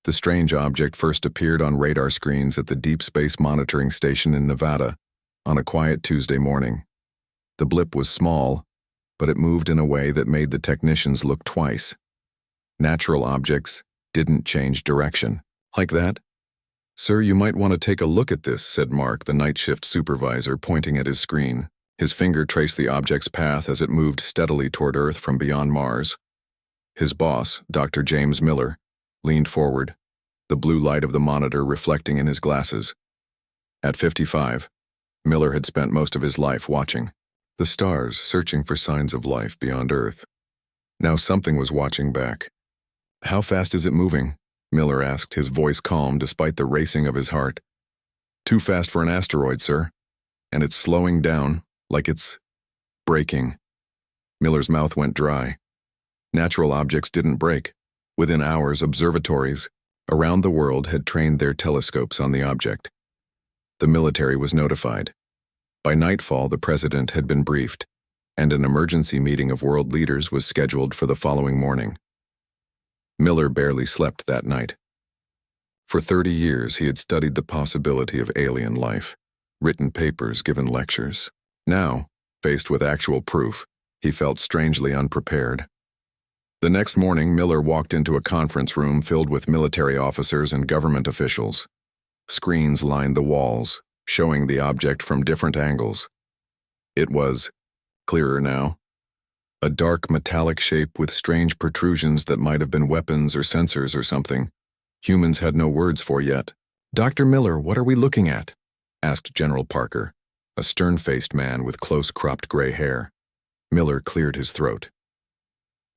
The strange object first appeared on radar screens at the Deep Space Monitoring Station in Nevada on a quiet Tuesday morning. The blip was small, but it moved in a way that made the technicians look twice. Natural objects didn't change direction. Like that? "Sir, you might want to take a look at this," said Mark, the night shift supervisor, pointing at his screen. His finger traced the object's path as it moved steadily toward Earth from beyond Mars. His boss, Dr. James Miller, leaned forward, the blue light of the monitor reflecting in his glasses. At 55, Miller had spent most of his life watching the stars, searching for signs of life beyond Earth. Now something was watching back. "How fast is it moving?" Miller asked, his voice calm despite the racing of his heart. "Too fast for an asteroid, sir. And it's slowing down, like it's breaking." Miller's mouth went dry. Natural objects didn't break. Within hours, observatories around the world had trained their telescopes on the object. The military was notified. By nightfall, the president had been briefed, and an emergency meeting of world leaders was scheduled for the following morning. Miller barely slept that night. For 30 years, he had studied the possibility of alien life, written papers, given lectures. Now, faced with actual proof, he felt strangely unprepared. The next morning, Miller walked into a conference room filled with military officers and government officials. Screens lined the walls, showing the object from different angles. It was clearer now. A dark metallic shape with strange protrusions that might have been weapons or sensors or something. Humans had no words for yet. "Dr. Miller, what are we looking at?" asked General Parker, a stern-faced man with close-cropped gray hair. Miller cleared his throat.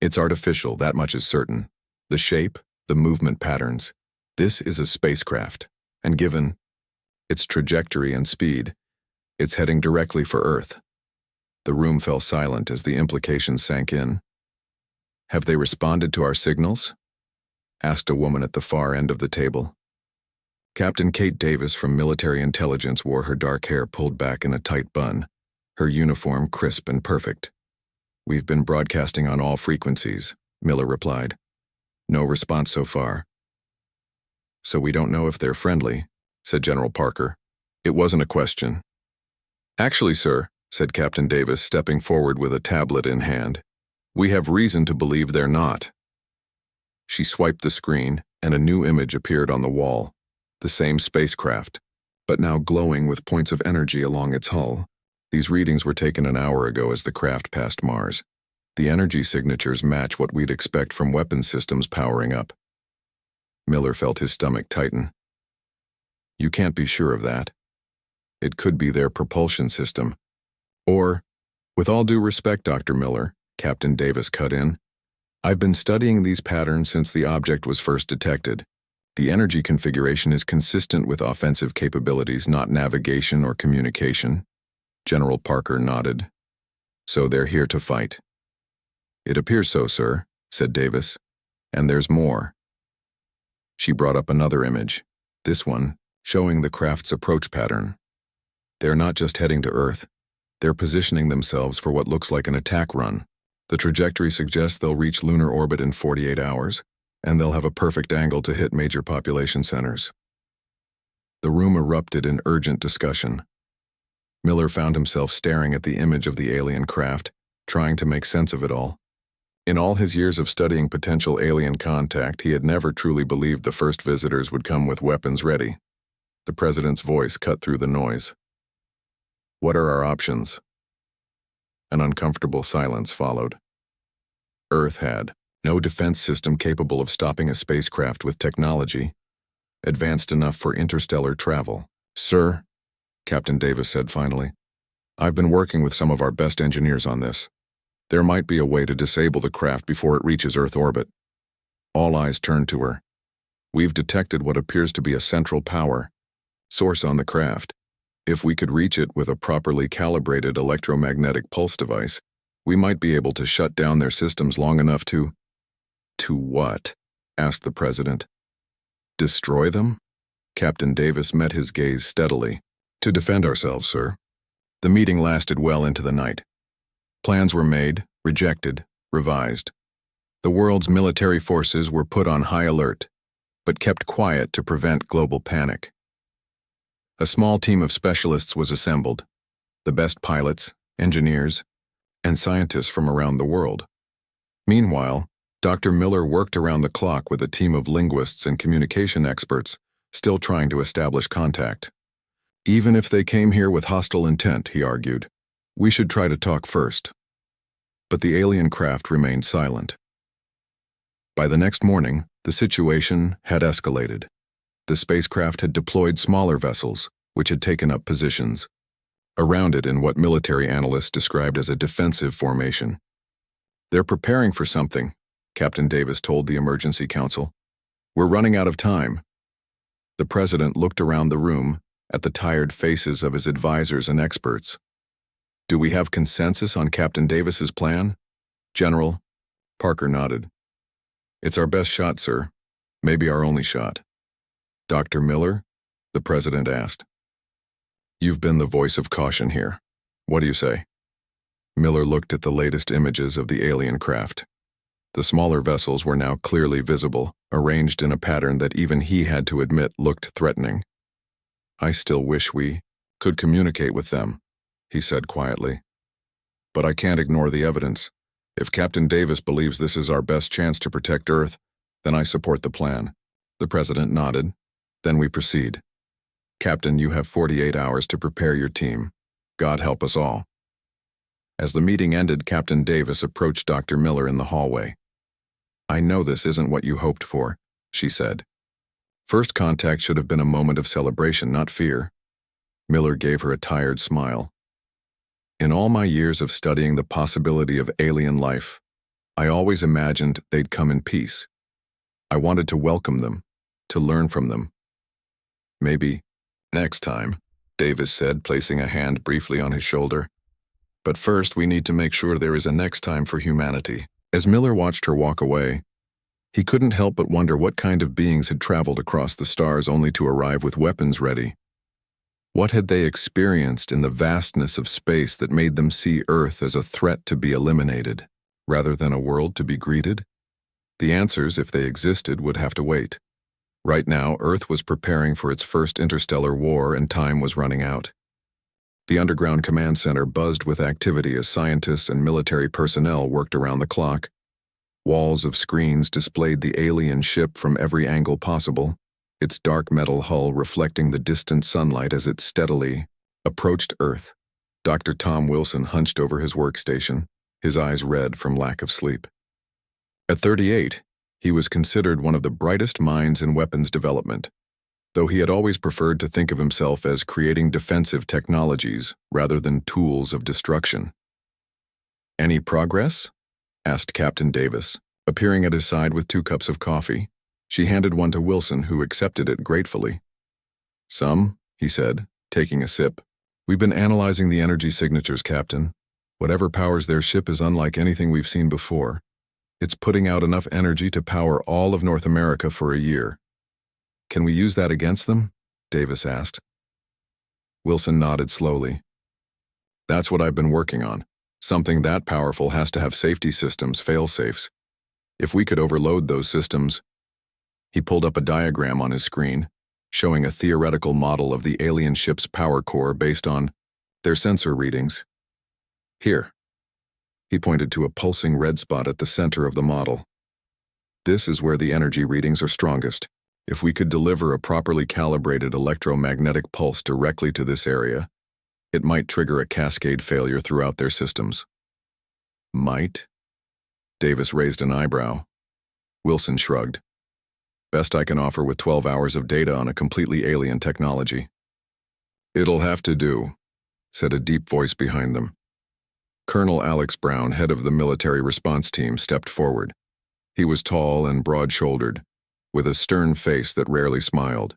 "It's artificial, that much is certain. The shape, the movement patterns. This is a spacecraft, and given its trajectory and speed, it's heading directly for Earth." The room fell silent as the implications sank in. "Have they responded to our signals?" asked a woman at the far end of the table. Captain Kate Davis from Military Intelligence wore her dark hair pulled back in a tight bun, her uniform crisp and perfect. "We've been broadcasting on all frequencies," Miller replied. "No response so far." "So we don't know if they're friendly," said General Parker. It wasn't a question. "Actually, sir," said Captain Davis, stepping forward with a tablet in hand, "we have reason to believe they're not." She swiped the screen, and a new image appeared on the wall. The same spacecraft, but now glowing with points of energy along its hull. These readings were taken an hour ago as the craft passed Mars. The energy signatures match what we'd expect from weapons systems powering up. Miller felt his stomach tighten. "You can't be sure of that. It could be their propulsion system. Or, with all due respect, Dr. Miller," Captain Davis cut in, "I've been studying these patterns since the object was first detected. The energy configuration is consistent with offensive capabilities, not navigation or communication." General Parker nodded. "So they're here to fight." "It appears so, sir," said Davis. "And there's more." She brought up another image, this one showing the craft's approach pattern. They're not just heading to Earth. They're positioning themselves for what looks like an attack run. The trajectory suggests they'll reach lunar orbit in 48 hours, and they'll have a perfect angle to hit major population centers. The room erupted in urgent discussion. Miller found himself staring at the image of the alien craft, trying to make sense of it all. In all his years of studying potential alien contact, he had never truly believed the first visitors would come with weapons ready. The president's voice cut through the noise. "What are our options?" An uncomfortable silence followed. Earth had no defense system capable of stopping a spacecraft with technology advanced enough for interstellar travel. "Sir," Captain Davis said finally, "I've been working with some of our best engineers on this. There might be a way to disable the craft before it reaches Earth orbit." All eyes turned to her. "We've detected what appears to be a central power source on the craft. If we could reach it with a properly calibrated electromagnetic pulse device, we might be able to shut down their systems long enough to—" "To what?" asked the president. "Destroy them?" Captain Davis met his gaze steadily. "To defend ourselves, sir." The meeting lasted well into the night. Plans were made, rejected, revised. The world's military forces were put on high alert. but kept quiet to prevent global panic. A small team of specialists was assembled, the best pilots, engineers, and scientists from around the world. Meanwhile, Dr. Miller worked around the clock with a team of linguists and communication experts, still trying to establish contact. Even if they came here with hostile intent, he argued, we should try to talk first. But the alien craft remained silent. By the next morning, the situation had escalated. The spacecraft had deployed smaller vessels, which had taken up positions around it in what military analysts described as a defensive formation. They're preparing for something, Captain Davis told the Emergency Council. We're running out of time. The president looked around the room at the tired faces of his advisors and experts. Do we have consensus on Captain Davis's plan? General? Parker nodded. It's our best shot, sir. Maybe our only shot. Dr. Miller? The president asked. You've been the voice of caution here. What do you say? Miller looked at the latest images of the alien craft. The smaller vessels were now clearly visible, arranged in a pattern that even he had to admit looked threatening. I still wish we could communicate with them, he said quietly. But I can't ignore the evidence. If Captain Davis believes this is our best chance to protect Earth, then I support the plan. The president nodded. Then we proceed. Captain, you have 48 hours to prepare your team. God help us all. As the meeting ended, Captain Davis approached Dr. Miller in the hallway. I know this isn't what you hoped for, she said. First contact should have been a moment of celebration, not fear. Miller gave her a tired smile. In all my years of studying the possibility of alien life, I always imagined they'd come in peace. I wanted to welcome them, to learn from them. Maybe next time, Davis said, placing a hand briefly on his shoulder. But first, we need to make sure there is a next time for humanity. As Miller watched her walk away, he couldn't help but wonder what kind of beings had traveled across the stars only to arrive with weapons ready. What had they experienced in the vastness of space that made them see Earth as a threat to be eliminated, rather than a world to be greeted? The answers, if they existed, would have to wait. Right now, Earth was preparing for its first interstellar war and time was running out. The underground command center buzzed with activity as scientists and military personnel worked around the clock. Walls of screens displayed the alien ship from every angle possible, its dark metal hull reflecting the distant sunlight as it steadily approached Earth. Dr. Tom Wilson hunched over his workstation, his eyes red from lack of sleep. At 38, he was considered one of the brightest minds in weapons development, though he had always preferred to think of himself as creating defensive technologies rather than tools of destruction. Any progress? Asked Captain Davis, appearing at his side with 2 cups of coffee. She handed one to Wilson, who accepted it gratefully. Some, he said, taking a sip. We've been analyzing the energy signatures, Captain. Whatever powers their ship is unlike anything we've seen before. It's putting out enough energy to power all of North America for a year. Can we use that against them? Davis asked. Wilson nodded slowly. That's what I've been working on. Something that powerful has to have safety systems, fail-safes. If we could overload those systems... He pulled up a diagram on his screen, showing a theoretical model of the alien ship's power core based on their sensor readings. Here. He pointed to a pulsing red spot at the center of the model. This is where the energy readings are strongest. If we could deliver a properly calibrated electromagnetic pulse directly to this area, it might trigger a cascade failure throughout their systems. Might? Davis raised an eyebrow. Wilson shrugged. Best I can offer with 12 hours of data on a completely alien technology. It'll have to do, said a deep voice behind them. Colonel Alex Brown, head of the military response team, stepped forward. He was tall and broad-shouldered, with a stern face that rarely smiled.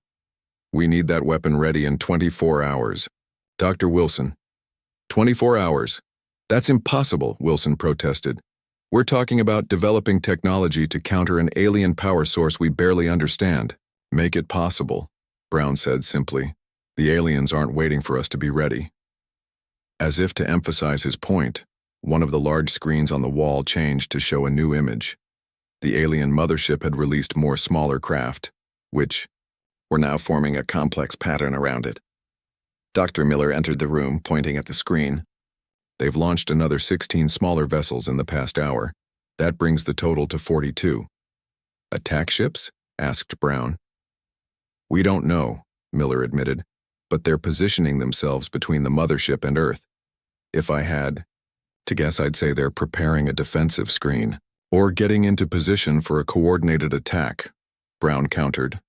We need that weapon ready in 24 hours. Dr. Wilson. 24 hours. That's impossible, Wilson protested. We're talking about developing technology to counter an alien power source we barely understand. Make it possible, Brown said simply. The aliens aren't waiting for us to be ready. As if to emphasize his point, one of the large screens on the wall changed to show a new image. The alien mothership had released more smaller craft, which were now forming a complex pattern around it. Dr. Miller entered the room, pointing at the screen. They've launched another 16 smaller vessels in the past hour. That brings the total to 42. Attack ships? Asked Brown. We don't know, Miller admitted, but they're positioning themselves between the mothership and Earth. If I had to guess, I'd say they're preparing a defensive screen, or getting into position for a coordinated attack, Brown countered.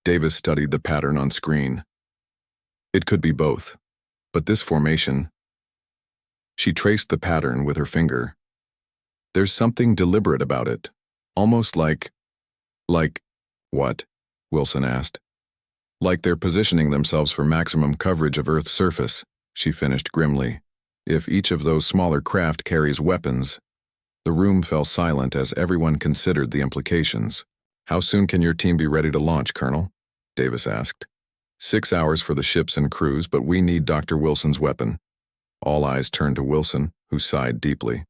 Davis studied the pattern on screen. It could be both, but this formation... She traced the pattern with her finger. There's something deliberate about it, almost like... Like what? Wilson asked. Like they're positioning themselves for maximum coverage of Earth's surface, she finished grimly. If each of those smaller craft carries weapons... The room fell silent as everyone considered the implications. How soon can your team be ready to launch, Colonel? Davis asked. 6 hours for the ships and crews, but we need Dr. Wilson's weapon. All eyes turned to Wilson, who sighed deeply.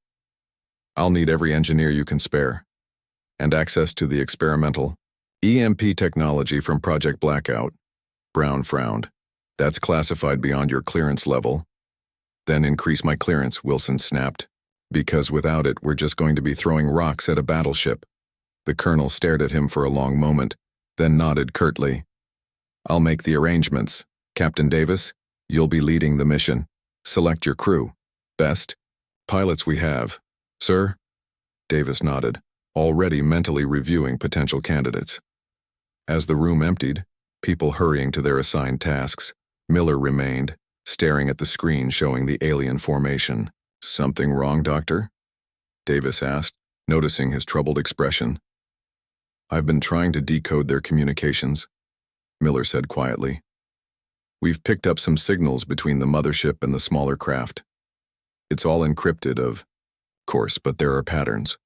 I'll need every engineer you can spare. And access to the experimental EMP technology from Project Blackout. Brown frowned. That's classified beyond your clearance level. Then increase my clearance, Wilson snapped. Because without it, we're just going to be throwing rocks at a battleship. The colonel stared at him for a long moment, then nodded curtly. I'll make the arrangements. Captain Davis, you'll be leading the mission. Select your crew. Best pilots we have. Sir? Davis nodded, already mentally reviewing potential candidates. As the room emptied, people hurrying to their assigned tasks, Miller remained, staring at the screen showing the alien formation. Something wrong, Doctor? Davis asked, noticing his troubled expression. I've been trying to decode their communications, Miller said quietly. We've picked up some signals between the mothership and the smaller craft. It's all encrypted, of course, but there are patterns,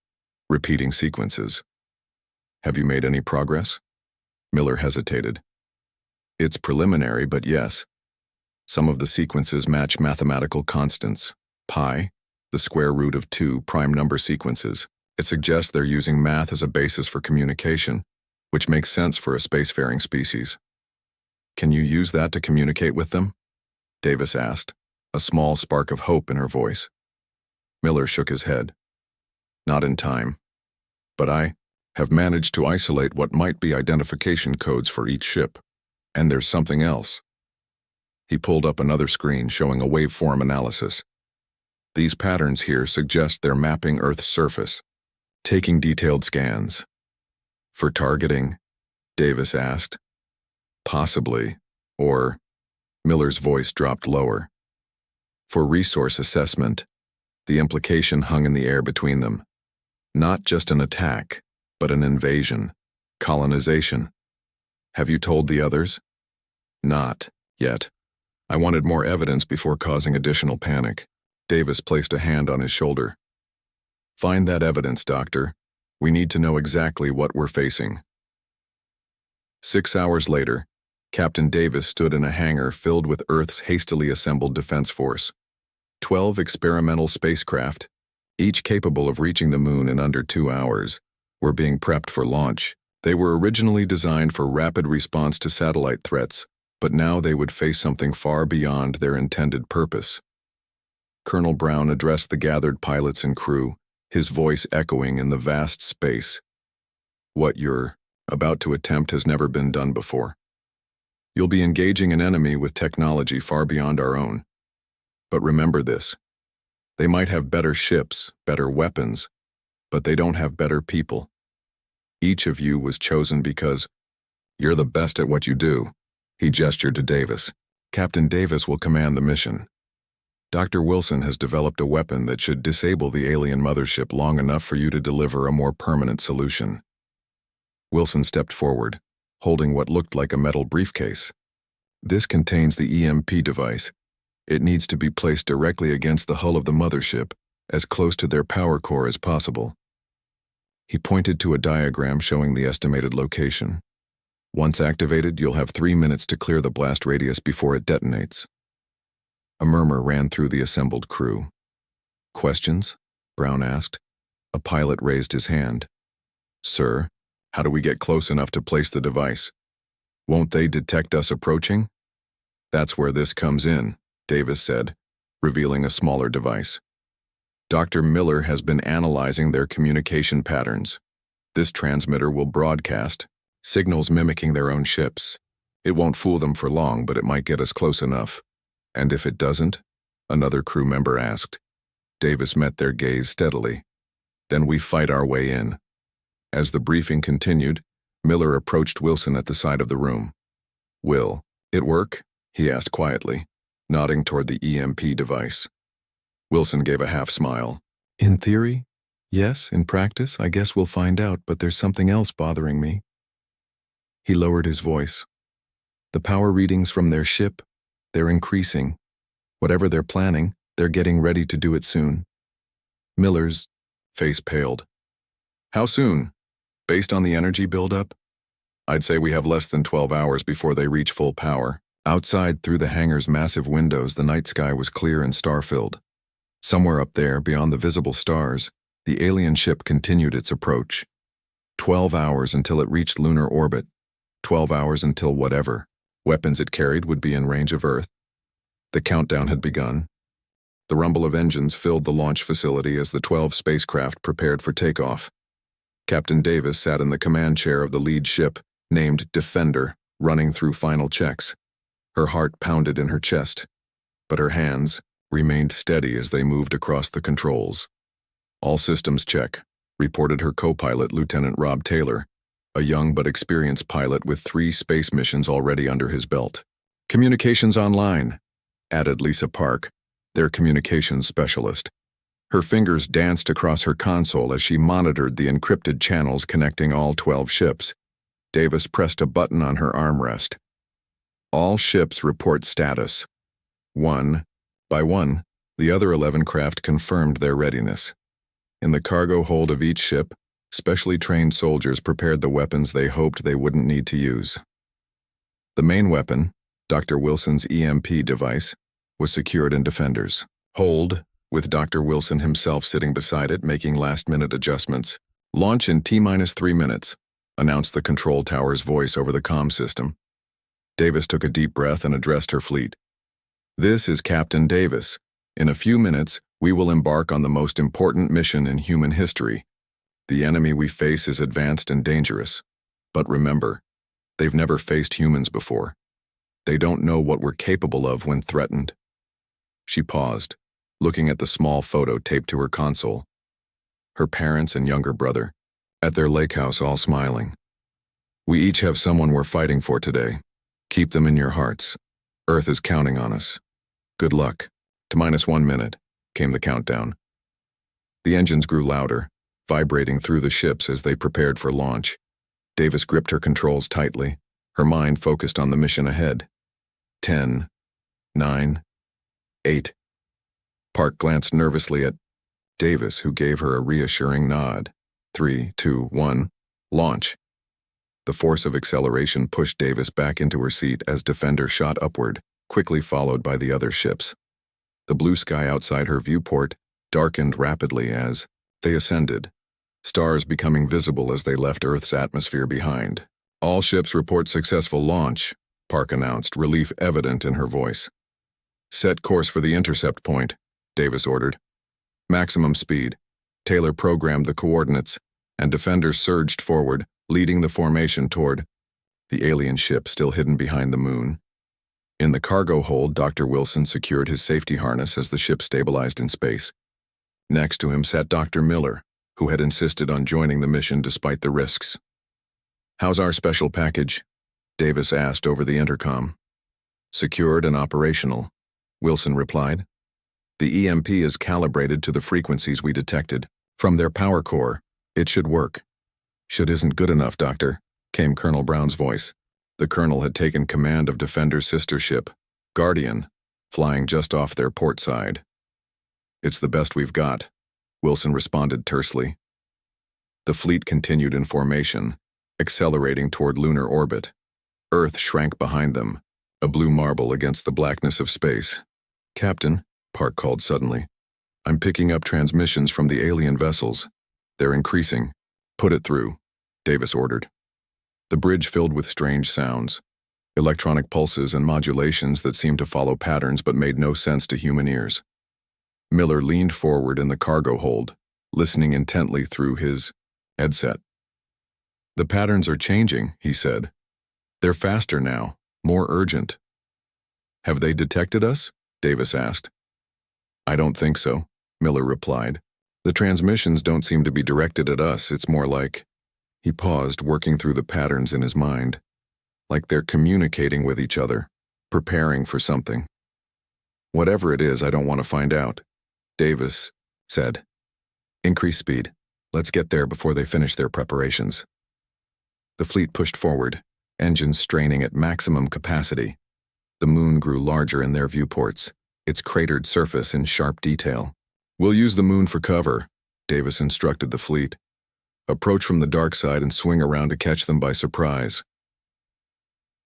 repeating sequences. Have you made any progress? Miller hesitated. It's preliminary, but yes. Some of the sequences match mathematical constants. Pi, the square root of 2 prime number sequences. It suggests they're using math as a basis for communication, which makes sense for a spacefaring species. Can you use that to communicate with them? Davis asked, a small spark of hope in her voice. Miller shook his head. Not in time. But I have managed to isolate what might be identification codes for each ship. And there's something else. He pulled up another screen showing a waveform analysis. These patterns here suggest they're mapping Earth's surface, taking detailed scans. For targeting? Davis asked. Possibly, or... Miller's voice dropped lower. For resource assessment, the implication hung in the air between them. Not just an attack, but an invasion, colonization. Have you told the others? Not yet. I wanted more evidence before causing additional panic. Davis placed a hand on his shoulder. Find that evidence, Doctor. We need to know exactly what we're facing. 6 hours later, Captain Davis stood in a hangar filled with Earth's hastily assembled defense force. 12 experimental spacecraft, each capable of reaching the moon in under 2 hours, were being prepped for launch. They were originally designed for rapid response to satellite threats, but now they would face something far beyond their intended purpose. Colonel Brown addressed the gathered pilots and crew, his voice echoing in the vast space. What you're about to attempt has never been done before. You'll be engaging an enemy with technology far beyond our own. But remember this. They might have better ships, better weapons, but they don't have better people. Each of you was chosen because you're the best at what you do. He gestured to Davis. Captain Davis will command the mission. Dr. Wilson has developed a weapon that should disable the alien mothership long enough for you to deliver a more permanent solution. Wilson stepped forward, holding what looked like a metal briefcase. This contains the EMP device. It needs to be placed directly against the hull of the mothership, as close to their power core as possible. He pointed to a diagram showing the estimated location. Once activated, you'll have 3 minutes to clear the blast radius before it detonates. A murmur ran through the assembled crew. Questions? Brown asked. A pilot raised his hand. Sir, how do we get close enough to place the device? Won't they detect us approaching? That's where this comes in, Davis said, revealing a smaller device. Dr. Miller has been analyzing their communication patterns. This transmitter will broadcast signals mimicking their own ships. It won't fool them for long, but it might get us close enough. And if it doesn't? Another crew member asked. Davis met their gaze steadily. Then we fight our way in. As the briefing continued, Miller approached Wilson at the side of the room. Will it work? He asked quietly, nodding toward the EMP device. Wilson gave a half smile. In theory? Yes, in practice, I guess we'll find out, but there's something else bothering me. He lowered his voice. The power readings from their ship, they're increasing. Whatever they're planning, they're getting ready to do it soon. Miller's face paled. How soon? Based on the energy buildup? I'd say we have less than 12 hours before they reach full power. Outside, through the hangar's massive windows, the night sky was clear and star-filled. Somewhere up there, beyond the visible stars, the alien ship continued its approach. 12 hours until it reached lunar orbit. 12 hours until whatever weapons it carried would be in range of Earth. The countdown had begun. The rumble of engines filled the launch facility as the 12 spacecraft prepared for takeoff. Captain Davis sat in the command chair of the lead ship, named Defender, running through final checks. Her heart pounded in her chest, but her hands remained steady as they moved across the controls. All systems check, reported her co-pilot, Lieutenant Rob Taylor, a young but experienced pilot with 3 space missions already under his belt. Communications online, added Lisa Park, their communications specialist. Her fingers danced across her console as she monitored the encrypted channels connecting all 12 ships. Davis pressed a button on her armrest. All ships report status. One by one, the other 11 craft confirmed their readiness. In the cargo hold of each ship, specially trained soldiers prepared the weapons they hoped they wouldn't need to use. The main weapon, Dr. Wilson's EMP device, was secured in Defender's hold, with Dr. Wilson himself sitting beside it making last-minute adjustments. Launch in T-3 minutes, announced the control tower's voice over the comm system. Davis took a deep breath and addressed her fleet. This is Captain Davis. In a few minutes, we will embark on the most important mission in human history. The enemy we face is advanced and dangerous. But remember, they've never faced humans before. They don't know what we're capable of when threatened. She paused, looking at the small photo taped to her console. Her parents and younger brother, at their lake house, all smiling. We each have someone we're fighting for today. Keep them in your hearts. Earth is counting on us. Good luck. To -1 minute, came the countdown. The engines grew louder, vibrating through the ships as they prepared for launch. Davis gripped her controls tightly, her mind focused on the mission ahead. 10, 9, 8. Park glanced nervously at Davis, who gave her a reassuring nod. 3, 2, 1, launch. The force of acceleration pushed Davis back into her seat as Defender shot upward, quickly followed by the other ships. The blue sky outside her viewport darkened rapidly as they ascended, stars becoming visible as they left Earth's atmosphere behind. All ships report successful launch, Park announced, relief evident in her voice. Set course for the intercept point, Davis ordered. Maximum speed. Taylor programmed the coordinates, and Defender surged forward, leading the formation toward the alien ship still hidden behind the moon. In the cargo hold, Dr. Wilson secured his safety harness as the ship stabilized in space. Next to him sat Dr. Miller, who had insisted on joining the mission despite the risks. How's our special package? Davis asked over the intercom. Secured and operational, Wilson replied. The EMP is calibrated to the frequencies we detected. From their power core, it should work. Should isn't good enough, Doctor, came Colonel Brown's voice. The colonel had taken command of Defender's sister ship, Guardian, flying just off their port side. It's the best we've got, Wilson responded tersely. The fleet continued in formation, accelerating toward lunar orbit. Earth shrank behind them, a blue marble against the blackness of space. Captain, Park called suddenly. I'm picking up transmissions from the alien vessels. They're increasing. Put it through, Davis ordered. The bridge filled with strange sounds, electronic pulses and modulations that seemed to follow patterns but made no sense to human ears. Miller leaned forward in the cargo hold, listening intently through his headset. "The patterns are changing," he said. "They're faster now, more urgent." "Have they detected us?" Davis asked. "I don't think so," Miller replied. "The transmissions don't seem to be directed at us. It's more like—" He paused, working through the patterns in his mind. "Like they're communicating with each other, preparing for something. Whatever it is, I don't want to find out," Davis said. "Increase speed. Let's get there before they finish their preparations." The fleet pushed forward, engines straining at maximum capacity. The moon grew larger in their viewports, its cratered surface in sharp detail. "We'll use the moon for cover," Davis instructed the fleet. "Approach from the dark side and swing around to catch them by surprise."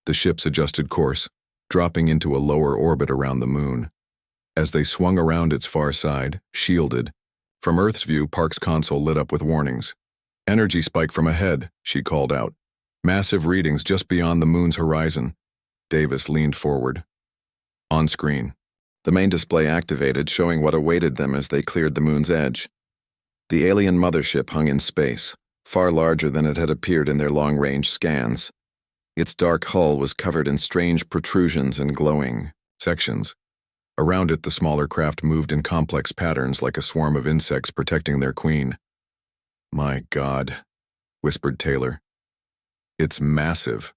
The ships adjusted course, dropping into a lower orbit around the moon. As they swung around its far side, shielded, from Earth's view, Park's console lit up with warnings. "Energy spike from ahead," she called out. "Massive readings just beyond the moon's horizon." Davis leaned forward. On screen, the main display activated, showing what awaited them as they cleared the moon's edge. The alien mothership hung in space, far larger than it had appeared in their long-range scans. Its dark hull was covered in strange protrusions and glowing sections. Around it, the smaller craft moved in complex patterns like a swarm of insects protecting their queen. "My God," whispered Taylor. "It's massive."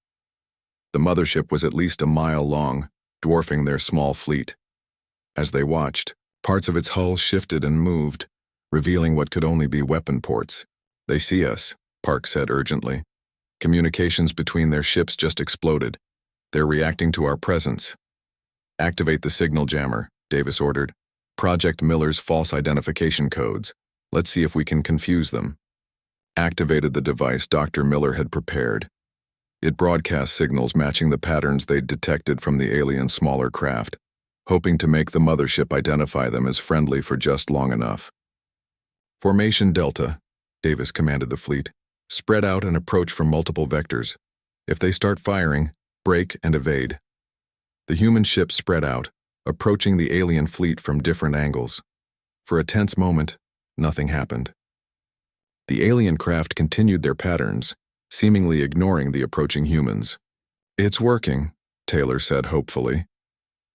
The mothership was at least a mile long, dwarfing their small fleet. As they watched, parts of its hull shifted and moved, revealing what could only be weapon ports. "They see us," Park said urgently. "Communications between their ships just exploded. They're reacting to our presence." "Activate the signal jammer," Davis ordered. "Project Miller's false identification codes. Let's see if we can confuse them." Activated the device Dr. Miller had prepared. It broadcast signals matching the patterns they'd detected from the alien smaller craft, hoping to make the mothership identify them as friendly for just long enough. "Formation Delta," Davis commanded the fleet. "Spread out and approach from multiple vectors. If they start firing, brake and evade." The human ships spread out, approaching the alien fleet from different angles. For a tense moment, nothing happened. The alien craft continued their patterns, seemingly ignoring the approaching humans. "It's working," Taylor said hopefully.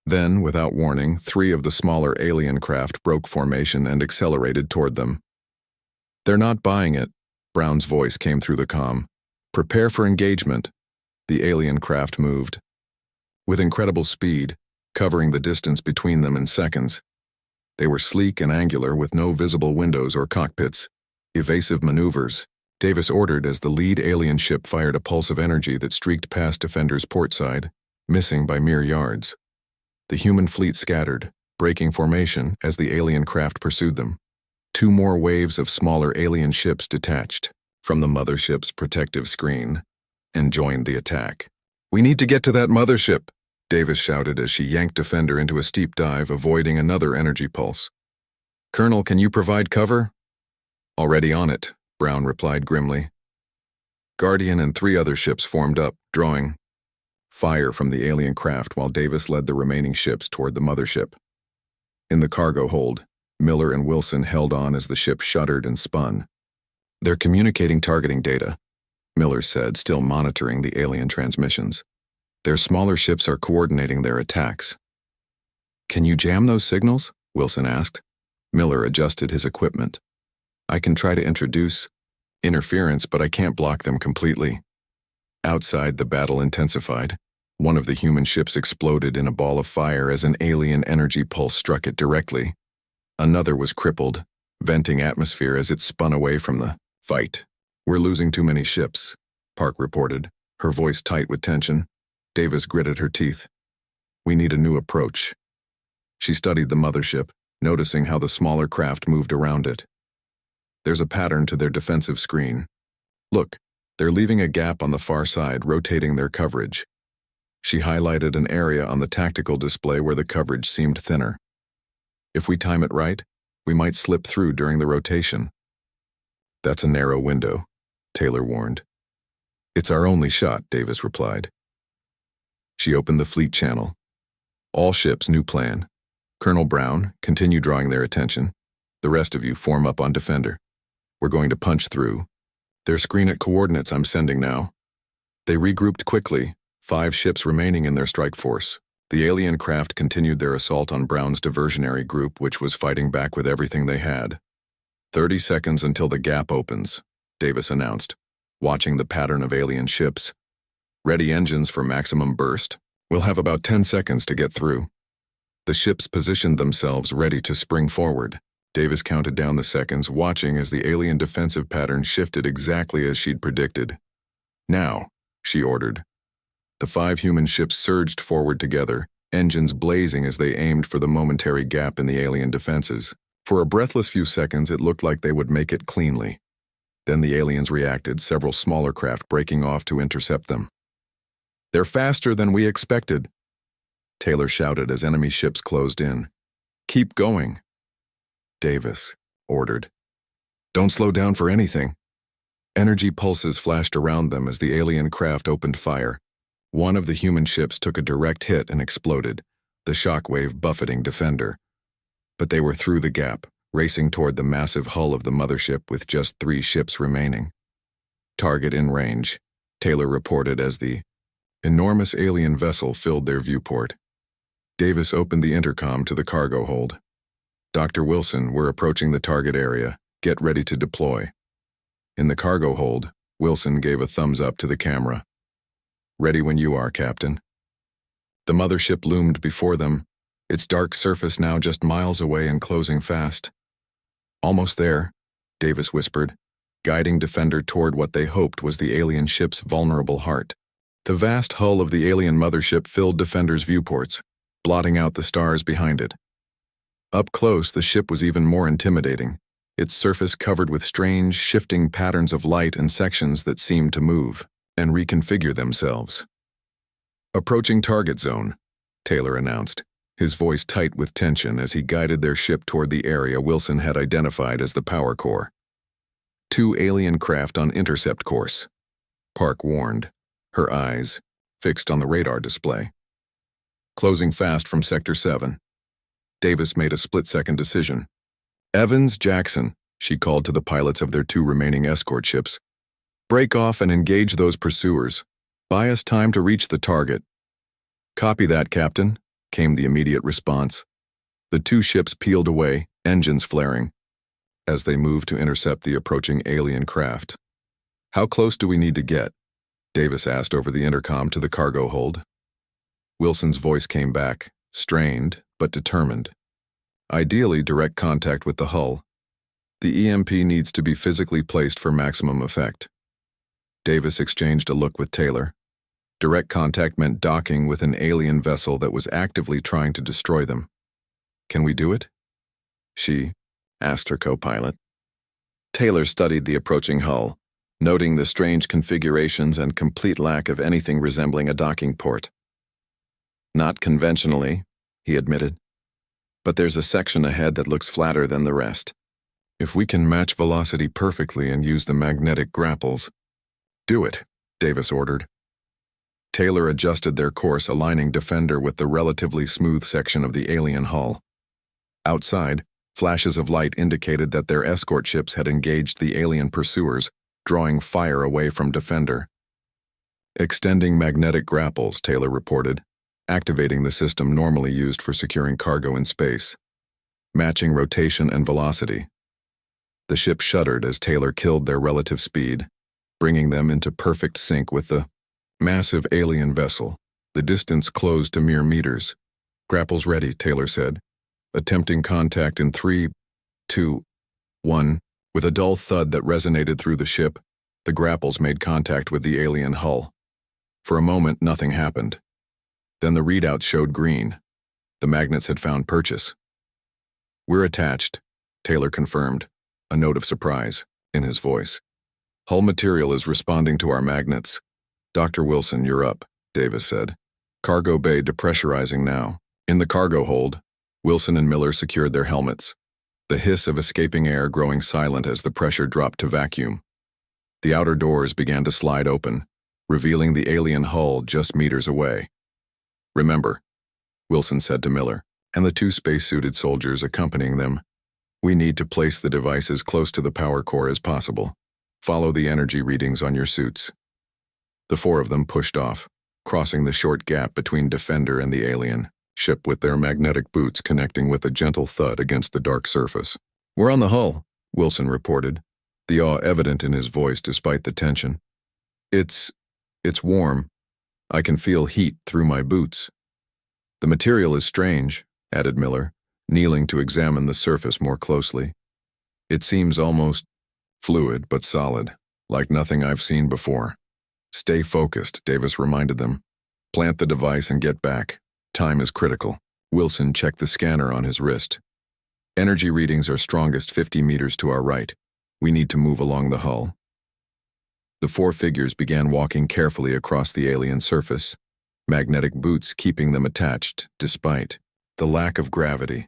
Then, without warning, 3 of the smaller alien craft broke formation and accelerated toward them. "They're not buying it," Brown's voice came through the comm. "Prepare for engagement." The alien craft moved. With incredible speed, covering the distance between them in seconds. They were sleek and angular with no visible windows or cockpits. Evasive maneuvers, Davis ordered as the lead alien ship fired a pulse of energy that streaked past Defender's port side, missing by mere yards. The human fleet scattered, breaking formation as the alien craft pursued them. 2 more waves of smaller alien ships detached from the mothership's protective screen and joined the attack. "We need to get to that mothership," Davis shouted as she yanked Defender into a steep dive, avoiding another energy pulse. "Colonel, can you provide cover?" "Already on it," Brown replied grimly. Guardian and 3 other ships formed up, drawing fire from the alien craft while Davis led the remaining ships toward the mothership. In the cargo hold, Miller and Wilson held on as the ship shuddered and spun. "They're communicating targeting data," Miller said, still monitoring the alien transmissions. "Their smaller ships are coordinating their attacks." "Can you jam those signals?" Wilson asked. Miller adjusted his equipment. "I can try to introduce interference, but I can't block them completely." Outside, the battle intensified. One of the human ships exploded in a ball of fire as an alien energy pulse struck it directly. Another was crippled, venting atmosphere as it spun away from the fight. "We're losing too many ships," Park reported, her voice tight with tension. Davis gritted her teeth. "We need a new approach." She studied the mothership, noticing how the smaller craft moved around it. "There's a pattern to their defensive screen. Look, they're leaving a gap on the far side, rotating their coverage." She highlighted an area on the tactical display where the coverage seemed thinner. "If we time it right, we might slip through during the rotation." "That's a narrow window," Taylor warned. "It's our only shot," Davis replied. She opened the fleet channel. All ships, new plan. Colonel Brown, continue drawing their attention. The rest of you form up on Defender. We're going to punch through. Their screen at coordinates I'm sending now. They regrouped quickly, 5 ships remaining in their strike force. The alien craft continued their assault on Brown's diversionary group, which was fighting back with everything they had. 30 seconds until the gap opens, Davis announced, watching the pattern of alien ships. Ready engines for maximum burst. We'll have about 10 seconds to get through. The ships positioned themselves ready to spring forward. Davis counted down the seconds, watching as the alien defensive pattern shifted exactly as she'd predicted. Now, she ordered. The 5 human ships surged forward together, engines blazing as they aimed for the momentary gap in the alien defenses. For a breathless few seconds, it looked like they would make it cleanly. Then the aliens reacted, several smaller craft breaking off to intercept them. "They're faster than we expected," Taylor shouted as enemy ships closed in. "Keep going." Davis ordered. "Don't slow down for anything." Energy pulses flashed around them as the alien craft opened fire. One of the human ships took a direct hit and exploded, the shockwave buffeting Defender. But they were through the gap, racing toward the massive hull of the mothership with just 3 ships remaining. "Target in range," Taylor reported as the enormous alien vessel filled their viewport. Davis opened the intercom to the cargo hold. "Dr. Wilson, we're approaching the target area. Get ready to deploy." In the cargo hold, Wilson gave a thumbs up to the camera. "Ready when you are, Captain." The mothership loomed before them, its dark surface now just miles away and closing fast. "Almost there," Davis whispered, guiding Defender toward what they hoped was the alien ship's vulnerable heart. The vast hull of the alien mothership filled Defender's viewports, blotting out the stars behind it. Up close, the ship was even more intimidating, its surface covered with strange, shifting patterns of light and sections that seemed to move and reconfigure themselves. "Approaching target zone," Taylor announced, his voice tight with tension as he guided their ship toward the area Wilson had identified as the power core. 2 alien craft on intercept course, Park warned, her eyes fixed on the radar display. "Closing fast from Sector 7. Davis made a split-second decision. "Evans, Jackson," she called to the pilots of their 2 remaining escort ships. "Break off and engage those pursuers. Buy us time to reach the target." "Copy that, Captain," came the immediate response. The 2 ships peeled away, engines flaring, as they moved to intercept the approaching alien craft. "How close do we need to get?" Davis asked over the intercom to the cargo hold. Wilson's voice came back, strained but determined. "Ideally, direct contact with the hull. The EMP needs to be physically placed for maximum effect." Davis exchanged a look with Taylor. Direct contact meant docking with an alien vessel that was actively trying to destroy them. "Can we do it?" she asked her co-pilot. Taylor studied the approaching hull, noting the strange configurations and complete lack of anything resembling a docking port. "Not conventionally," he admitted. "But there's a section ahead that looks flatter than the rest. If we can match velocity perfectly and use the magnetic grapples." "Do it," Davis ordered. Taylor adjusted their course, aligning Defender with the relatively smooth section of the alien hull. Outside, flashes of light indicated that their escort ships had engaged the alien pursuers, drawing fire away from Defender. "Extending magnetic grapples," Taylor reported, activating the system normally used for securing cargo in space. "Matching rotation and velocity." The ship shuddered as Taylor killed their relative speed, bringing them into perfect sync with the massive alien vessel. The distance closed to mere meters. "Grapples ready," Taylor said, attempting contact in 3, 2, 1. With a dull thud that resonated through the ship, the grapples made contact with the alien hull. For a moment, nothing happened. Then the readout showed green. The magnets had found purchase. "We're attached," Taylor confirmed, a note of surprise in his voice. "Hull material is responding to our magnets." "Dr. Wilson, you're up," Davis said. "Cargo bay depressurizing now." In the cargo hold, Wilson and Miller secured their helmets, the hiss of escaping air growing silent as the pressure dropped to vacuum. The outer doors began to slide open, revealing the alien hull just meters away. Remember, Wilson said to Miller, and the two spacesuited soldiers accompanying them, we need to place the device as close to the power core as possible. Follow the energy readings on your suits. The four of them pushed off, crossing the short gap between Defender and the alien ship with their magnetic boots connecting with a gentle thud against the dark surface. We're on the hull, Wilson reported, the awe evident in his voice despite the tension. It's warm. I can feel heat through my boots. The material is strange, added Miller, kneeling to examine the surface more closely. It seems almost fluid but solid, like nothing I've seen before. Stay focused, Davis reminded them. Plant the device and get back. Time is critical. Wilson checked the scanner on his wrist. Energy readings are strongest 50 meters to our right. We need to move along the hull. The four figures began walking carefully across the alien surface, magnetic boots keeping them attached despite the lack of gravity.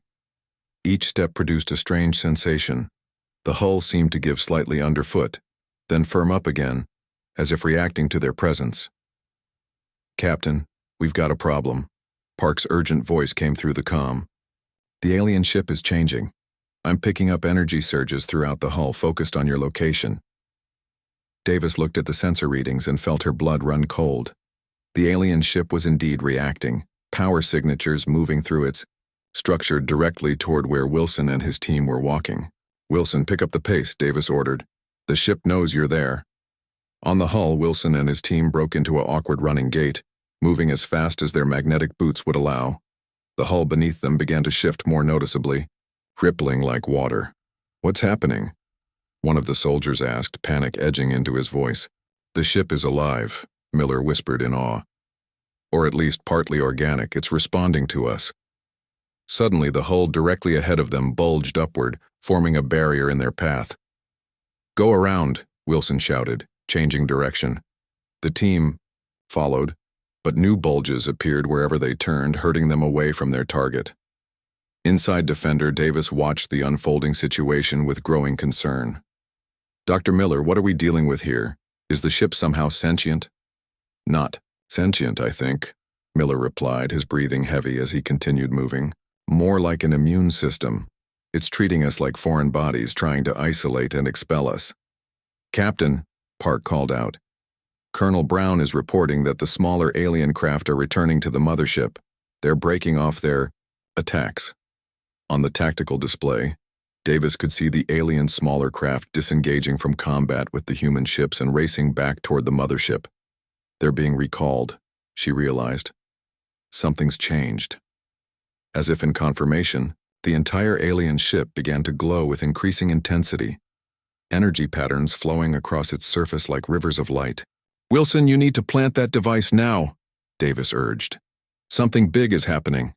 Each step produced a strange sensation. The hull seemed to give slightly underfoot, then firm up again, as if reacting to their presence. Captain, we've got a problem. Park's urgent voice came through the comm. The alien ship is changing. I'm picking up energy surges throughout the hull focused on your location. Davis looked at the sensor readings and felt her blood run cold. The alien ship was indeed reacting, power signatures moving through its structure directly toward where Wilson and his team were walking. Wilson, pick up the pace, Davis ordered. The ship knows you're there. On the hull, Wilson and his team broke into an awkward running gait, moving as fast as their magnetic boots would allow. The hull beneath them began to shift more noticeably, rippling like water. What's happening? One of the soldiers asked, panic edging into his voice. The ship is alive, Miller whispered in awe. Or at least partly organic, it's responding to us. Suddenly, the hull directly ahead of them bulged upward, forming a barrier in their path. Go around, Wilson shouted, changing direction. The team followed, but new bulges appeared wherever they turned, hurting them away from their target. Inside Defender, Davis watched the unfolding situation with growing concern. Dr. Miller, what are we dealing with here? Is the ship somehow sentient? Not sentient, I think, Miller replied, his breathing heavy as he continued moving. More like an immune system. It's treating us like foreign bodies, trying to isolate and expel us. Captain, Park called out. Colonel Brown is reporting that the smaller alien craft are returning to the mothership. They're breaking off their attacks. On the tactical display, Davis could see the alien smaller craft disengaging from combat with the human ships and racing back toward the mothership. They're being recalled, she realized. Something's changed. As if in confirmation, the entire alien ship began to glow with increasing intensity, energy patterns flowing across its surface like rivers of light. Wilson, you need to plant that device now, Davis urged. Something big is happening.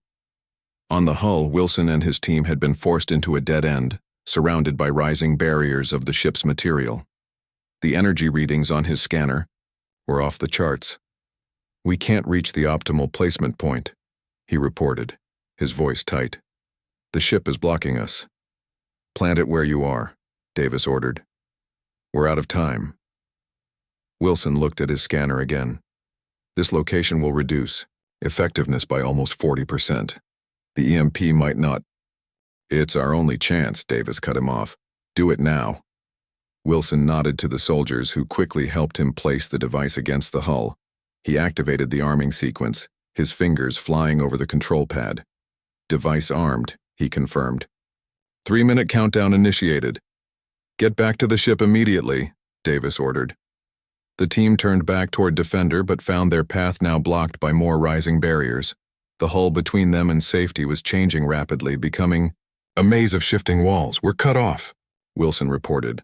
On the hull, Wilson and his team had been forced into a dead end, surrounded by rising barriers of the ship's material. The energy readings on his scanner were off the charts. We can't reach the optimal placement point, he reported, his voice tight. The ship is blocking us. Plant it where you are, Davis ordered. We're out of time. Wilson looked at his scanner again. This location will reduce effectiveness by almost 40%. The EMP might not. It's our only chance, Davis cut him off. Do it now. Wilson nodded to the soldiers who quickly helped him place the device against the hull. He activated the arming sequence, his fingers flying over the control pad. Device armed, he confirmed. 3-minute countdown initiated. Get back to the ship immediately, Davis ordered. The team turned back toward Defender but found their path now blocked by more rising barriers. The hull between them and safety was changing rapidly, becoming a maze of shifting walls. We're cut off, Wilson reported,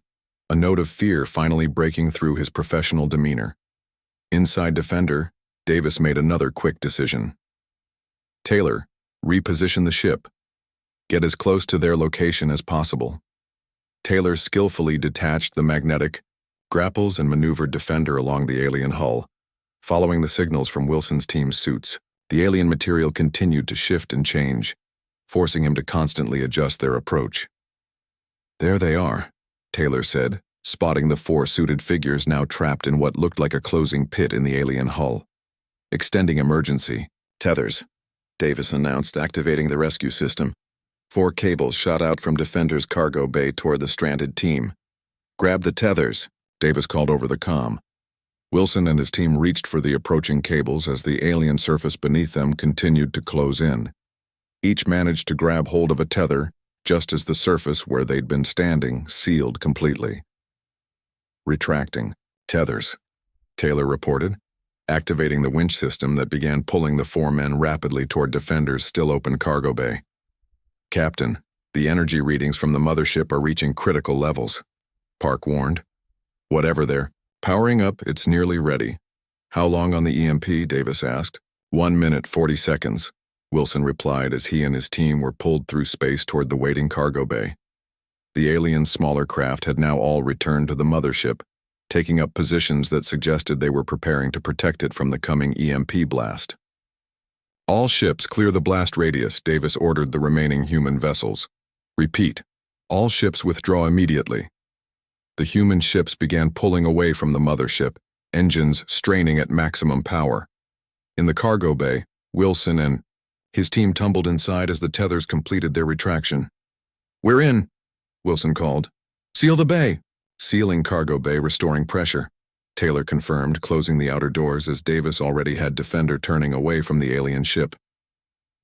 a note of fear finally breaking through his professional demeanor. Inside Defender, Davis made another quick decision. Taylor, reposition the ship. Get as close to their location as possible. Taylor skillfully detached the magnetic grapples and maneuvered Defender along the alien hull, following the signals from Wilson's team's suits. The alien material continued to shift and change, forcing him to constantly adjust their approach. There they are, Taylor said, spotting the four suited figures now trapped in what looked like a closing pit in the alien hull. Extending emergency, Tethers, Davis announced, activating the rescue system. 4 cables shot out from Defender's cargo bay toward the stranded team. Grab the tethers, Davis called over the comm. Wilson and his team reached for the approaching cables as the alien surface beneath them continued to close in. Each managed to grab hold of a tether, just as the surface where they'd been standing sealed completely. Retracting. Tethers, Taylor reported, activating the winch system that began pulling the 4 men rapidly toward Defender's still-open cargo bay. Captain, the energy readings from the mothership are reaching critical levels, Park warned. Whatever they're powering up, it's nearly ready. How long on the EMP? Davis asked. 1 minute, 40 seconds, Wilson replied as he and his team were pulled through space toward the waiting cargo bay. The alien's smaller craft had now all returned to the mothership, taking up positions that suggested they were preparing to protect it from the coming EMP blast. All ships clear the blast radius, Davis ordered the remaining human vessels. Repeat, all ships withdraw immediately. The human ships began pulling away from the mothership, engines straining at maximum power. In the cargo bay, Wilson and his team tumbled inside as the tethers completed their retraction. "We're in," Wilson called. "Seal the bay." Sealing cargo bay, restoring pressure, Taylor confirmed, closing the outer doors as Davis already had Defender turning away from the alien ship.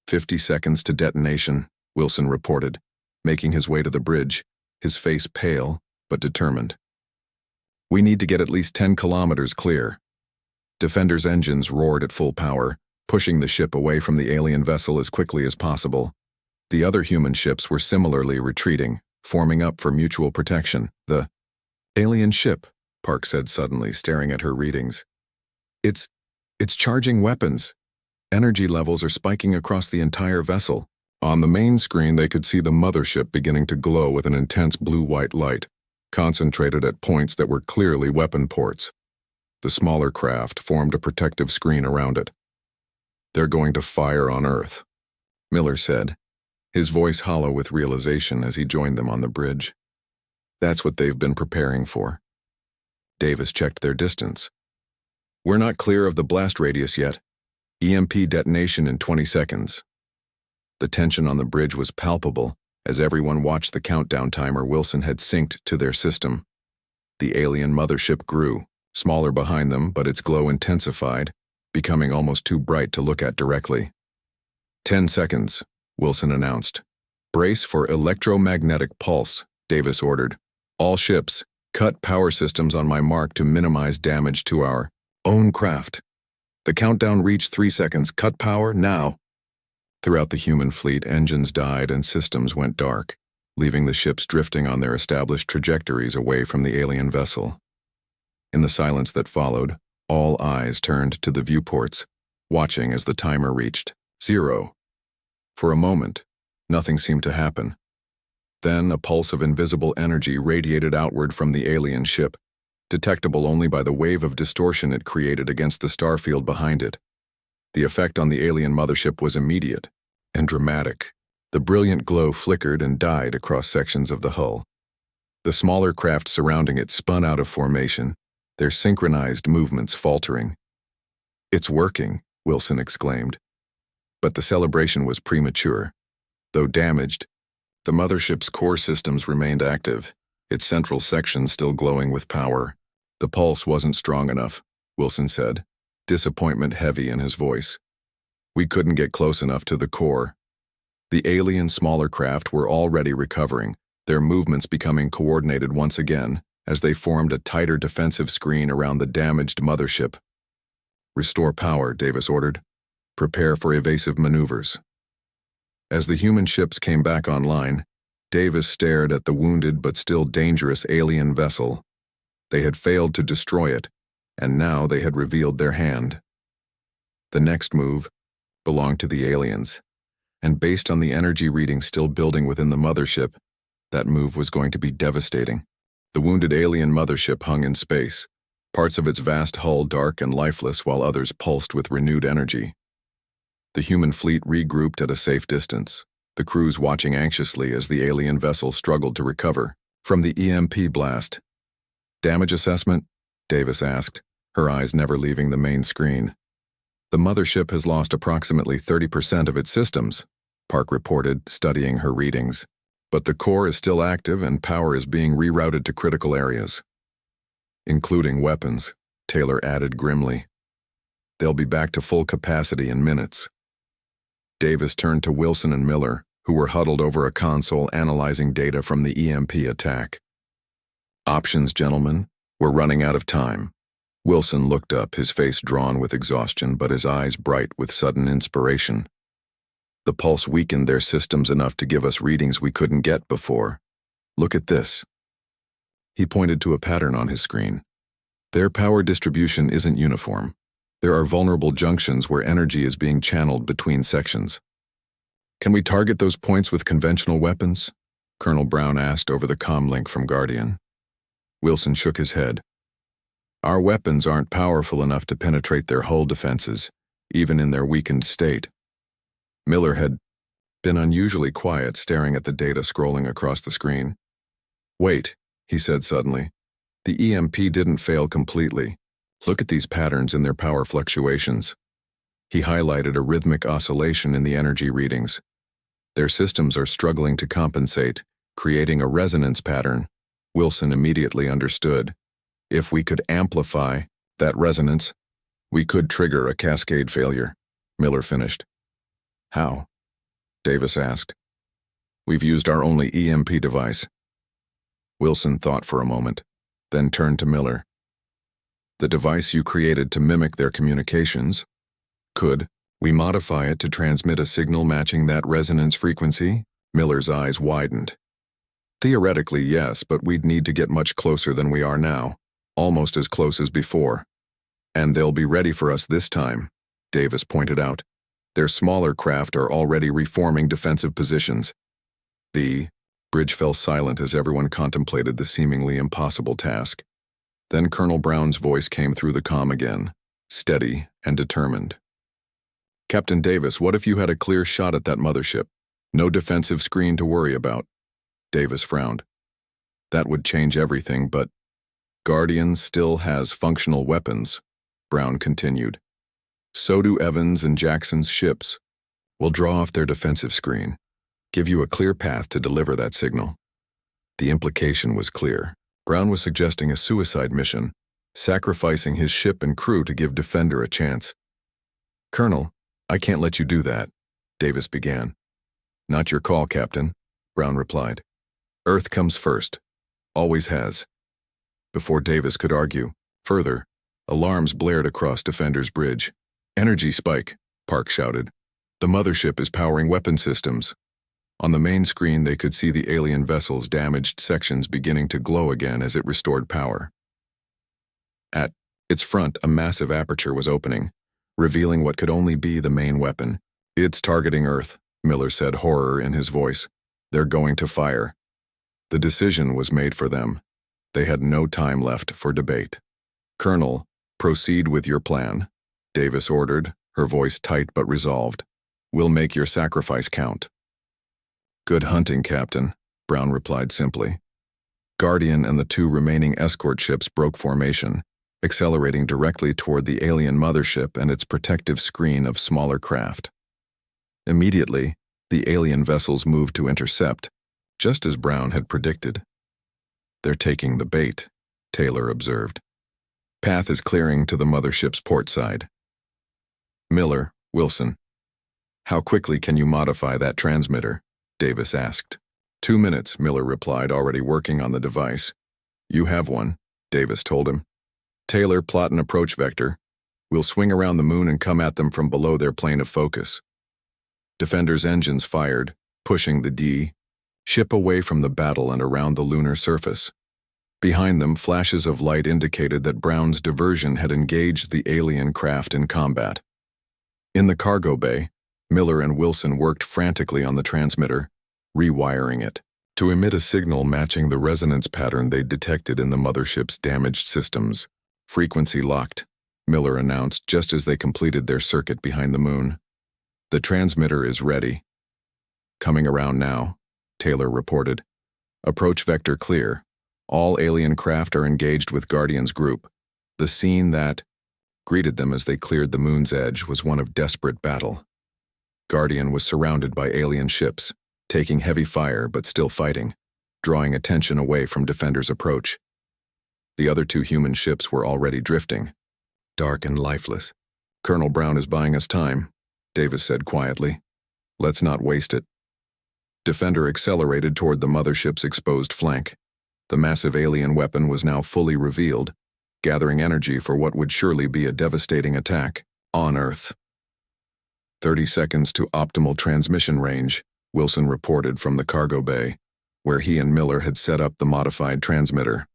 50 seconds to detonation, Wilson reported, making his way to the bridge, his face pale but determined. "We need to get at least 10 kilometers clear." Defender's engines roared at full power, pushing the ship away from the alien vessel as quickly as possible. The other human ships were similarly retreating, forming up for mutual protection. "The alien ship," Park said suddenly, staring at her readings. It's charging weapons. Energy levels are spiking across the entire vessel." On the main screen, they could see the mothership beginning to glow with an intense blue-white light, concentrated at points that were clearly weapon ports. The smaller craft formed a protective screen around it. "They're going to fire on Earth," Miller said, his voice hollow with realization as he joined them on the bridge. "That's what they've been preparing for." Davis checked their distance. "We're not clear of the blast radius yet. EMP detonation in 20 seconds. The tension on the bridge was palpable as everyone watched the countdown timer Wilson had synced to their system. The alien mothership grew, smaller behind them, but its glow intensified, becoming almost too bright to look at directly. 10 seconds, Wilson announced. "Brace for electromagnetic pulse," Davis ordered. "All ships, cut power systems on my mark to minimize damage to our own craft." The countdown reached 3 seconds. "Cut power now." Throughout the human fleet, engines died and systems went dark, leaving the ships drifting on their established trajectories away from the alien vessel. In the silence that followed, all eyes turned to the viewports, watching as the timer reached 0. For a moment, nothing seemed to happen. Then a pulse of invisible energy radiated outward from the alien ship, detectable only by the wave of distortion it created against the starfield behind it. The effect on the alien mothership was immediate and dramatic. The brilliant glow flickered and died across sections of the hull. The smaller craft surrounding it spun out of formation, their synchronized movements faltering. "It's working," Wilson exclaimed. But the celebration was premature. Though damaged, the mothership's core systems remained active, its central section still glowing with power. "The pulse wasn't strong enough," Wilson said, disappointment heavy in his voice. "We couldn't get close enough to the core." The alien smaller craft were already recovering, their movements becoming coordinated once again as they formed a tighter defensive screen around the damaged mothership. "Restore power," Davis ordered. "Prepare for evasive maneuvers." As the human ships came back online, Davis stared at the wounded but still dangerous alien vessel. They had failed to destroy it, and now they had revealed their hand. The next move belonged to the aliens, and based on the energy reading still building within the mothership, that move was going to be devastating. The wounded alien mothership hung in space, parts of its vast hull dark and lifeless while others pulsed with renewed energy. The human fleet regrouped at a safe distance, the crews watching anxiously as the alien vessel struggled to recover from the EMP blast. "Damage assessment?" Davis asked, her eyes never leaving the main screen. The mothership has lost approximately 30% of its systems, Park reported, studying her readings. But the core is still active and power is being rerouted to critical areas. Including weapons, Taylor added grimly. They'll be back to full capacity in minutes. Davis turned to Wilson and Miller, who were huddled over a console analyzing data from the EMP attack. Options, gentlemen. We're running out of time. Wilson looked up, his face drawn with exhaustion, but his eyes bright with sudden inspiration. The pulse weakened their systems enough to give us readings we couldn't get before. Look at this. He pointed to a pattern on his screen. Their power distribution isn't uniform. There are vulnerable junctions where energy is being channeled between sections. Can we target those points with conventional weapons? Colonel Brown asked over the comm link from Guardian. Wilson shook his head. Our weapons aren't powerful enough to penetrate their hull defenses, even in their weakened state. Miller had been unusually quiet, staring at the data scrolling across the screen. Wait, he said suddenly. The EMP didn't fail completely. Look at these patterns in their power fluctuations. He highlighted a rhythmic oscillation in the energy readings. Their systems are struggling to compensate, creating a resonance pattern. Wilson immediately understood. If we could amplify that resonance, we could trigger a cascade failure, Miller finished. How? Davis asked. We've used our only EMP device. Wilson thought for a moment, then turned to Miller. The device you created to mimic their communications, could we modify it to transmit a signal matching that resonance frequency? Miller's eyes widened. Theoretically, yes, but we'd need to get much closer than we are now, almost as close as before. And they'll be ready for us this time, Davis pointed out. Their smaller craft are already reforming defensive positions. The bridge fell silent as everyone contemplated the seemingly impossible task. Then Colonel Brown's voice came through the comm again, steady and determined. Captain Davis, what if you had a clear shot at that mothership? No defensive screen to worry about. Davis frowned. That would change everything, but Guardian still has functional weapons, Brown continued. So do Evans and Jackson's ships. We'll draw off their defensive screen, give you a clear path to deliver that signal. The implication was clear. Brown was suggesting a suicide mission, sacrificing his ship and crew to give Defender a chance. Colonel, I can't let you do that, Davis began. Not your call, Captain, Brown replied. Earth comes first. Always has. Before Davis could argue further, alarms blared across Defender's bridge. Energy spike, Park shouted. The mothership is powering weapon systems. On the main screen, they could see the alien vessel's damaged sections beginning to glow again as it restored power. At its front, a massive aperture was opening, revealing what could only be the main weapon. It's targeting Earth, Miller said, horror in his voice. They're going to fire. The decision was made for them. They had no time left for debate. Colonel, proceed with your plan, Davis ordered, her voice tight but resolved. We'll make your sacrifice count. Good hunting, Captain, Brown replied simply. Guardian and the two remaining escort ships broke formation, accelerating directly toward the alien mothership and its protective screen of smaller craft. Immediately, the alien vessels moved to intercept, just as Brown had predicted. They're taking the bait, Taylor observed. Path is clearing to the mothership's port side. Miller, Wilson. How quickly can you modify that transmitter? Davis asked. 2 minutes, Miller replied, already working on the device. You have one, Davis told him. Taylor, plot an approach vector. We'll swing around the moon and come at them from below their plane of focus. Defender's engines fired, pushing the D ship away from the battle and around the lunar surface. Behind them, flashes of light indicated that Brown's diversion had engaged the alien craft in combat. In the cargo bay, Miller and Wilson worked frantically on the transmitter, rewiring it to emit a signal matching the resonance pattern they detected in the mothership's damaged systems. Frequency locked, Miller announced just as they completed their circuit behind the moon. The transmitter is ready. Coming around now, Taylor reported. Approach vector clear. All alien craft are engaged with Guardian's group. The scene that greeted them as they cleared the moon's edge was one of desperate battle. Guardian was surrounded by alien ships, taking heavy fire but still fighting, drawing attention away from Defender's approach. The other two human ships were already drifting, dark and lifeless. "Colonel Brown is buying us time," Davis said quietly. "Let's not waste it." Defender accelerated toward the mothership's exposed flank. The massive alien weapon was now fully revealed, gathering energy for what would surely be a devastating attack on Earth. 30 seconds to optimal transmission range, Wilson reported from the cargo bay, where he and Miller had set up the modified transmitter.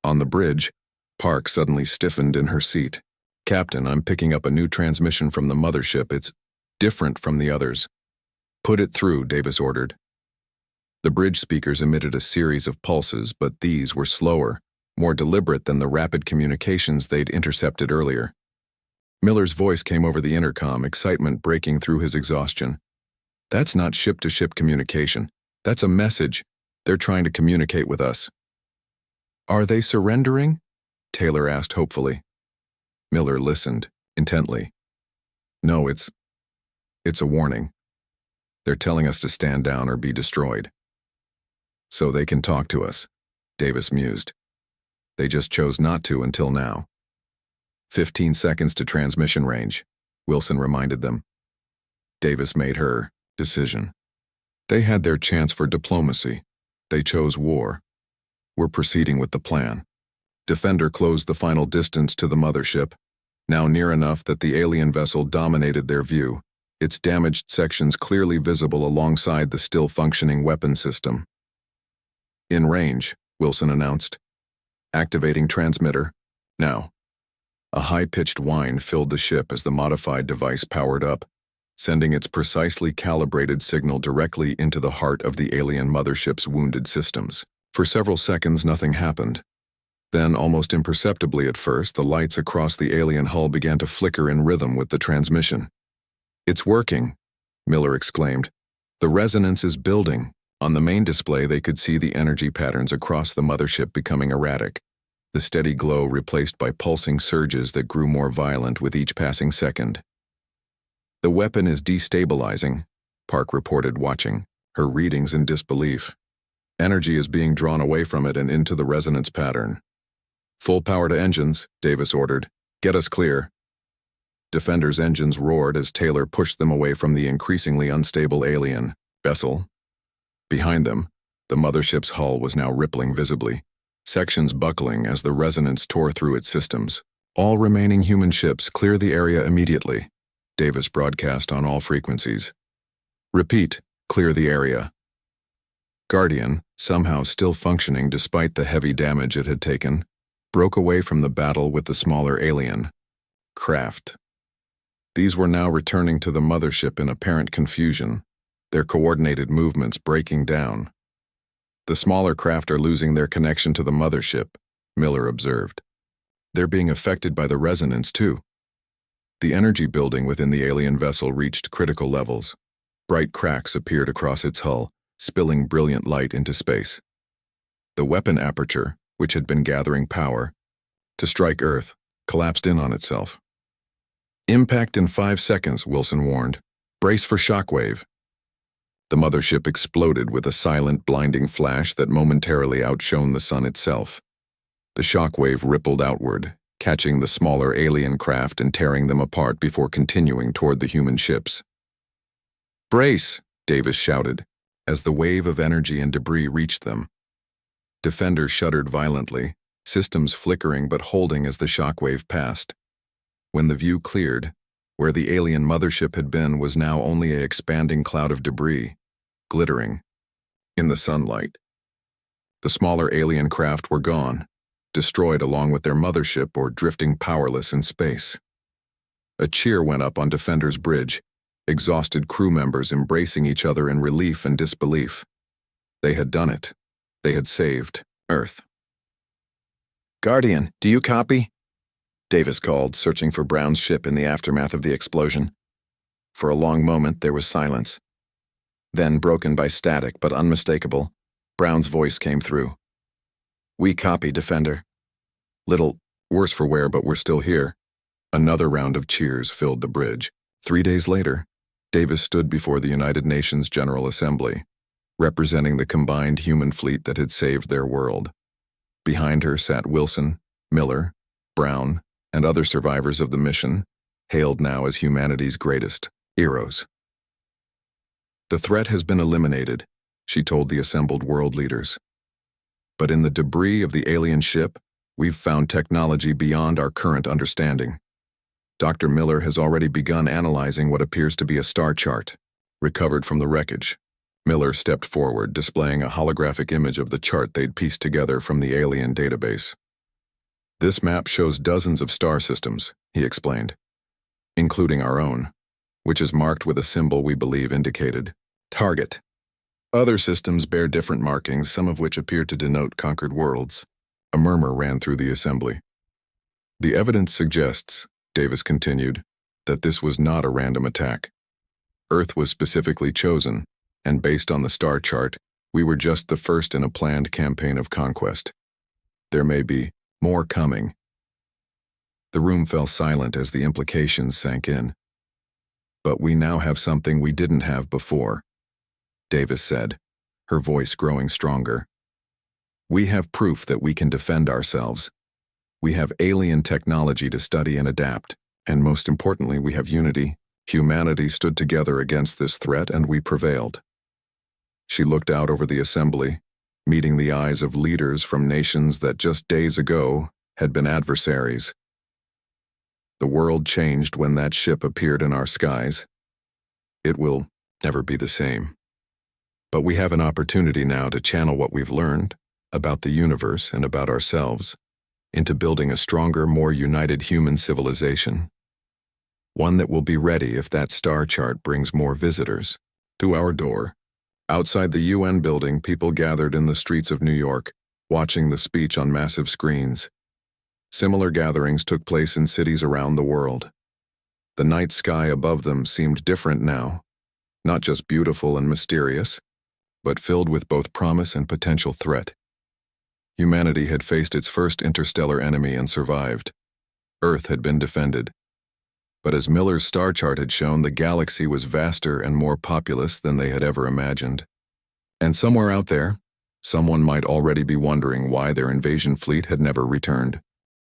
On the bridge, Park suddenly stiffened in her seat. "Captain, I'm picking up a new transmission from the mothership. It's different from the others." "Put it through," Davis ordered. The bridge speakers emitted a series of pulses, but these were slower, more deliberate than the rapid communications they'd intercepted earlier. Miller's voice came over the intercom, excitement breaking through his exhaustion. "That's not ship-to-ship communication. That's a message. They're trying to communicate with us." "Are they surrendering?" Taylor asked hopefully. Miller listened, intently. "No, it's a warning. They're telling us to stand down or be destroyed." "So they can talk to us," Davis mused. "They just chose not to until now." 15 seconds to transmission range, Wilson reminded them. Davis made her decision. They had their chance for diplomacy. They chose war. We're proceeding with the plan. Defender closed the final distance to the mothership, now near enough that the alien vessel dominated their view, its damaged sections clearly visible alongside the still-functioning weapon system. "In range," Wilson announced. "Activating transmitter, now." A high-pitched whine filled the ship as the modified device powered up, sending its precisely calibrated signal directly into the heart of the alien mothership's wounded systems. For several seconds, nothing happened. Then, almost imperceptibly at first, the lights across the alien hull began to flicker in rhythm with the transmission. "It's working," Miller exclaimed. "The resonance is building." On the main display, they could see the energy patterns across the mothership becoming erratic, the steady glow replaced by pulsing surges that grew more violent with each passing second. "The weapon is destabilizing," Park reported, watching, her readings in disbelief. "Energy is being drawn away from it and into the resonance pattern." "Full power to engines," Davis ordered. "Get us clear." Defender's engines roared as Taylor pushed them away from the increasingly unstable alien vessel. Behind them, the mothership's hull was now rippling visibly, sections buckling as the resonance tore through its systems. "All remaining human ships, clear the area immediately," Davis broadcast on all frequencies. "Repeat, clear the area." Guardian, somehow still functioning despite the heavy damage it had taken, broke away from the battle with the smaller alien craft. These were now returning to the mothership in apparent confusion, their coordinated movements breaking down. "The smaller craft are losing their connection to the mothership," Miller observed. "They're being affected by the resonance, too." The energy building within the alien vessel reached critical levels. Bright cracks appeared across its hull, spilling brilliant light into space. The weapon aperture, which had been gathering power to strike Earth, collapsed in on itself. "Impact in 5 seconds, Wilson warned. "Brace for shockwave." The mothership exploded with a silent, blinding flash that momentarily outshone the sun itself. The shockwave rippled outward, catching the smaller alien craft and tearing them apart before continuing toward the human ships. "Brace!" Davis shouted, as the wave of energy and debris reached them. Defender shuddered violently, systems flickering but holding as the shockwave passed. When the view cleared, where the alien mothership had been was now only an expanding cloud of debris, glittering in the sunlight. The smaller alien craft were gone, destroyed along with their mothership or drifting powerless in space. A cheer went up on Defender's bridge, exhausted crew members embracing each other in relief and disbelief. They had done it. They had saved Earth. "Guardian, do you copy?" Davis called, searching for Brown's ship in the aftermath of the explosion. For a long moment, there was silence. Then, broken by static but unmistakable, Brown's voice came through. "We copy, Defender. Little worse for wear, but we're still here. Another round of cheers filled the bridge. 3 days later, Davis stood before the United Nations General Assembly, representing the combined human fleet that had saved their world. Behind her sat Wilson, Miller, Brown, and other survivors of the mission, hailed now as humanity's greatest heroes. "The threat has been eliminated," she told the assembled world leaders. "But in the debris of the alien ship, we've found technology beyond our current understanding." Dr. Miller has already begun analyzing what appears to be a star chart, recovered from the wreckage. Miller stepped forward, displaying a holographic image of the chart they'd pieced together from the alien database. "This map shows dozens of star systems," he explained, "including our own, which is marked with a symbol we believe indicated target. Other systems bear different markings, some of which appear to denote conquered worlds." A murmur ran through the assembly. "The evidence suggests," Davis continued, "that this was not a random attack. Earth was specifically chosen, and based on the star chart, we were just the first in a planned campaign of conquest. There may be more coming." The room fell silent as the implications sank in. "But we now have something we didn't have before," Davis said, her voice growing stronger. "We have proof that we can defend ourselves. We have alien technology to study and adapt, and most importantly, we have unity. Humanity stood together against this threat, and we prevailed." She looked out over the assembly, meeting the eyes of leaders from nations that just days ago had been adversaries. "The world changed when that ship appeared in our skies. It will never be the same. But we have an opportunity now to channel what we've learned about the universe and about ourselves into building a stronger, more united human civilization. One that will be ready if that star chart brings more visitors to our door." Outside the UN building, people gathered in the streets of New York, watching the speech on massive screens. Similar gatherings took place in cities around the world. The night sky above them seemed different now, not just beautiful and mysterious, but filled with both promise and potential threat. Humanity had faced its first interstellar enemy and survived. Earth had been defended. But as Miller's star chart had shown, the galaxy was vaster and more populous than they had ever imagined. And somewhere out there, someone might already be wondering why their invasion fleet had never returned.